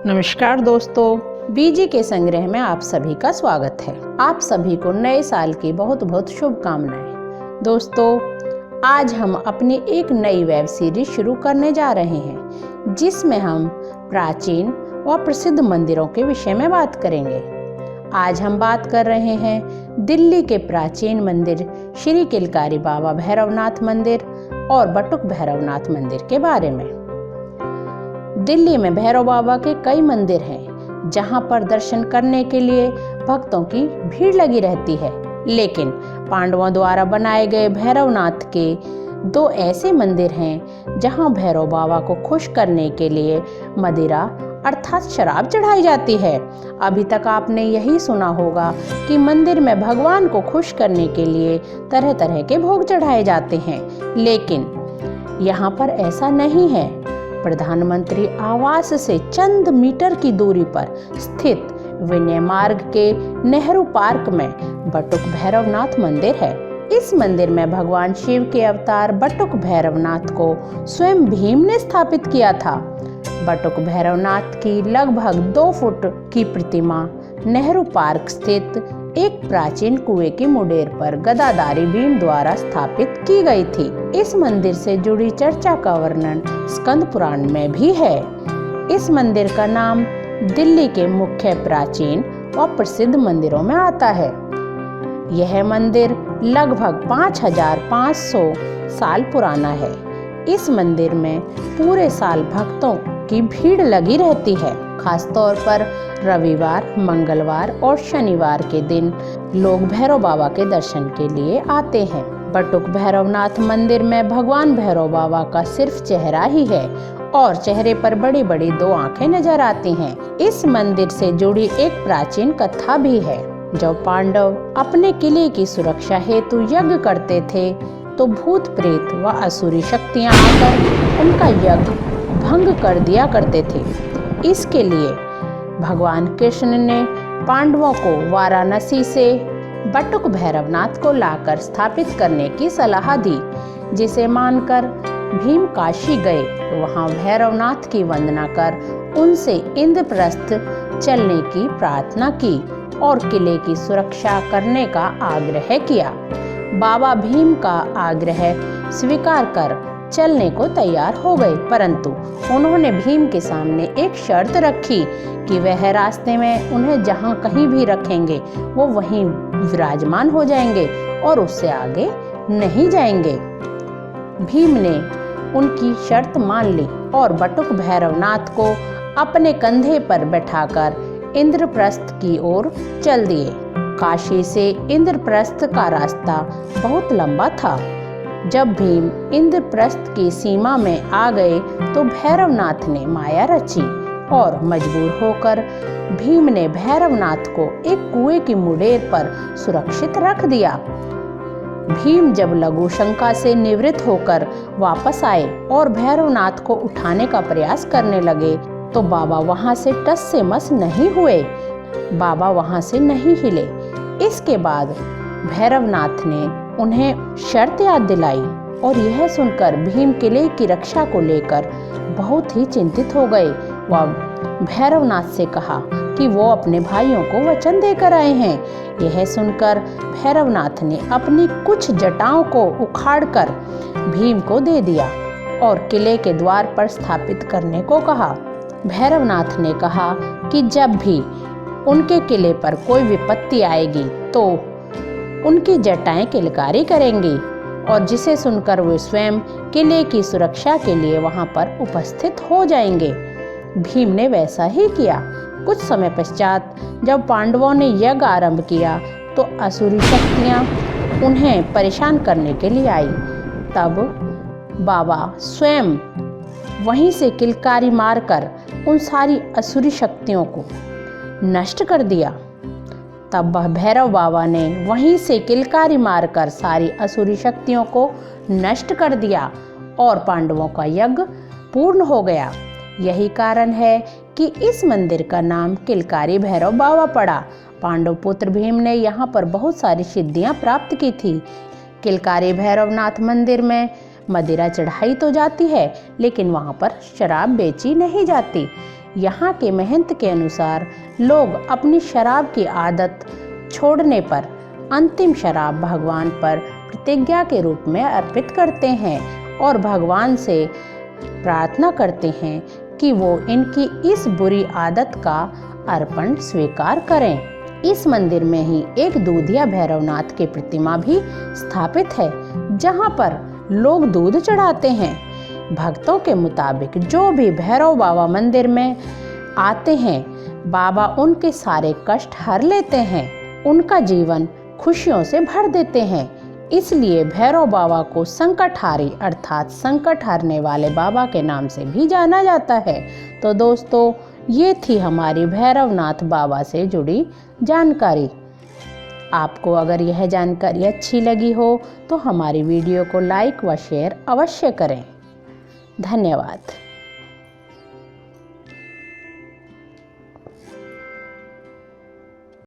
नमस्कार दोस्तों, बीजी के संग्रह में आप सभी का स्वागत है। आप सभी को नए साल की बहुत बहुत शुभकामनाएं। दोस्तों, आज हम अपनी एक नई वेब सीरीज शुरू करने जा रहे हैं जिसमें हम प्राचीन व प्रसिद्ध मंदिरों के विषय में बात करेंगे। आज हम बात कर रहे हैं दिल्ली के प्राचीन मंदिर श्री किलकारी बाबा भैरवनाथ मंदिर और बटुक भैरवनाथ मंदिर के बारे में। दिल्ली में भैरव बाबा के कई मंदिर हैं जहां पर दर्शन करने के लिए भक्तों की भीड़ लगी रहती है, लेकिन पांडवों द्वारा बनाए गए भैरवनाथ के दो ऐसे मंदिर हैं जहां भैरव बाबा को खुश करने के लिए मदिरा अर्थात शराब चढ़ाई जाती है। अभी तक आपने यही सुना होगा कि मंदिर में भगवान को खुश करने के लिए तरह तरह के भोग चढ़ाए जाते हैं, लेकिन यहाँ पर ऐसा नहीं है। प्रधानमंत्री आवास से चंद मीटर की दूरी पर स्थित विनय मार्ग के नेहरू पार्क में बटुक भैरवनाथ मंदिर है। इस मंदिर में भगवान शिव के अवतार बटुक भैरवनाथ को स्वयं भीम ने स्थापित किया था। बटुक भैरवनाथ की लगभग 2 फुट की प्रतिमा नेहरू पार्क स्थित एक प्राचीन कुएं की मुडेर पर गदाधारी भीम द्वारा स्थापित की गई थी। इस मंदिर से जुड़ी चर्चा का वर्णन स्कंद पुराण में भी है। इस मंदिर का नाम दिल्ली के मुख्य प्राचीन व प्रसिद्ध मंदिरों में आता है। यह मंदिर लगभग 5500 साल पुराना है। इस मंदिर में पूरे साल भक्तों की भीड़ लगी रहती है। खासतौर पर रविवार, मंगलवार और शनिवार के दिन लोग भैरव बाबा के दर्शन के लिए आते हैं। बटुक भैरवनाथ मंदिर में भगवान भैरव बाबा का सिर्फ चेहरा ही है और चेहरे पर बड़ी बड़ी 2 आंखें नजर आती हैं। इस मंदिर से जुड़ी एक प्राचीन कथा भी है। जब पांडव अपने किले की सुरक्षा हेतु यज्ञ करते थे तो भूत प्रेत व असुरी शक्तियां आकर उनका यज्ञ भंग कर दिया करते थे। इसके लिए भगवान कृष्ण ने पांडवों को वाराणसी से बटुक भैरवनाथ को लाकर स्थापित करने की सलाह दी, जिसे मानकर भीम काशी गए। वहां भैरवनाथ की वंदना कर उनसे इंद्रप्रस्थ चलने की प्रार्थना की और किले की सुरक्षा करने का आग्रह किया। बाबा भीम का आग्रह स्वीकार कर चलने को तैयार हो गए, परंतु उन्होंने भीम के सामने एक शर्त रखी कि वह रास्ते में उन्हें जहां कहीं भी रखेंगे वो वहीं विराजमान हो जाएंगे और उससे आगे नहीं जाएंगे। भीम ने उनकी शर्त मान ली और बटुक भैरवनाथ को अपने कंधे पर बैठाकर इंद्रप्रस्थ की ओर चल दिए। काशी से इंद्रप्रस्थ का रास्ता बहुत लंबा था। जब भीम इंद्रप्रस्थ की सीमा में आ गए तो भैरवनाथ ने माया रची और मजबूर होकर भीम ने भैरवनाथ को एक कुएं की मुडेर पर सुरक्षित रख दिया। भीम जब लघु शंका से निवृत्त होकर वापस आए और भैरवनाथ को उठाने का प्रयास करने लगे तो बाबा वहां से टस से मस नहीं हुए। बाबा वहां से नहीं हिले। इसके बाद भैरवनाथ ने उन्हें शर्त याद दिलाई और यह सुनकर भीम किले की रक्षा को लेकर बहुत ही चिंतित हो गए। वह भैरवनाथ से कहा कि वो अपने भाइयों को वचन देकर आए हैं। यह सुनकर भैरवनाथ ने अपनी कुछ जटाओं को उखाड़कर भीम को दे दिया और किले के द्वार पर स्थापित करने को कहा। भैरवनाथ ने कहा कि जब भी उनके किले पर कोई विपत्ति आएगी तो उनकी जटाएं किलकारी करेंगी और जिसे सुनकर वे स्वयं किले की सुरक्षा के लिए वहां पर उपस्थित हो जाएंगे। भीम ने वैसा ही किया। कुछ समय पश्चात जब पांडवों ने यज्ञ आरंभ किया तो असुरी शक्तियां उन्हें परेशान करने के लिए आई। तब बाबा स्वयं वहीं से किलकारी मारकर उन सारी असुरी शक्तियों को नष्ट कर दिया। तब भैरव बाबा ने वहीं से किलकारी मारकर सारी असुरी शक्तियों को नष्ट कर दिया और पांडवों का यज्ञ पूर्ण हो गया। यही कारण है कि इस मंदिर का नाम किलकारी भैरव बाबा पड़ा। पांडव पुत्र भीम ने यहाँ पर बहुत सारी सिद्धियां प्राप्त की थी। किलकारी भैरवनाथ मंदिर में मदिरा चढ़ाई तो जाती है, लेकिन वहाँ पर शराब बेची नहीं जाती। यहाँ के महंत के अनुसार लोग अपनी शराब की आदत छोड़ने पर अंतिम शराब भगवान पर प्रतिज्ञा के रूप में अर्पित करते हैं और भगवान से प्रार्थना करते हैं कि वो इनकी इस बुरी आदत का अर्पण स्वीकार करें। इस मंदिर में ही एक दूधिया भैरवनाथ की प्रतिमा भी स्थापित है, जहाँ पर लोग दूध चढ़ाते हैं। भक्तों के मुताबिक जो भी भैरव बाबा मंदिर में आते हैं, बाबा उनके सारे कष्ट हर लेते हैं, उनका जीवन खुशियों से भर देते हैं। इसलिए भैरव बाबा को संकटहारी अर्थात संकट हरने वाले बाबा के नाम से भी जाना जाता है। तो दोस्तों, ये थी हमारी भैरवनाथ बाबा से जुड़ी जानकारी। आपको अगर यह जानकारी अच्छी लगी हो तो हमारी वीडियो को लाइक व शेयर अवश्य करें। धन्यवाद।